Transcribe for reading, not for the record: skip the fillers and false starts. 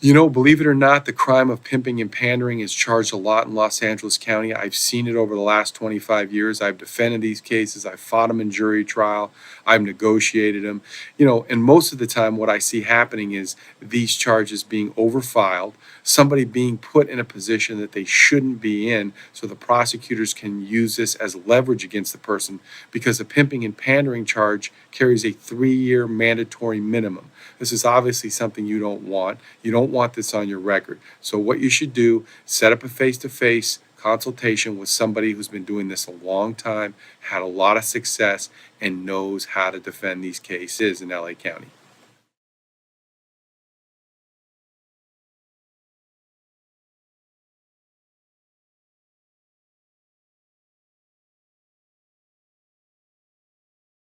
Believe it or not, the crime of pimping and pandering is charged a lot in Los Angeles County. I've seen it over the last 25 years. I've defended these cases. I've fought them in jury trial. I've negotiated them. And most of the time, what I see happening is these charges being overfiled, somebody being put in a position that they shouldn't be in, so the prosecutors can use this as leverage against the person because the pimping and pandering charge carries a 3-year mandatory minimum. This is obviously something you don't want. You don't want this on your record. So what you should do, set up a face-to-face consultation with somebody who's been doing this a long time, had a lot of success, and knows how to defend these cases in LA County.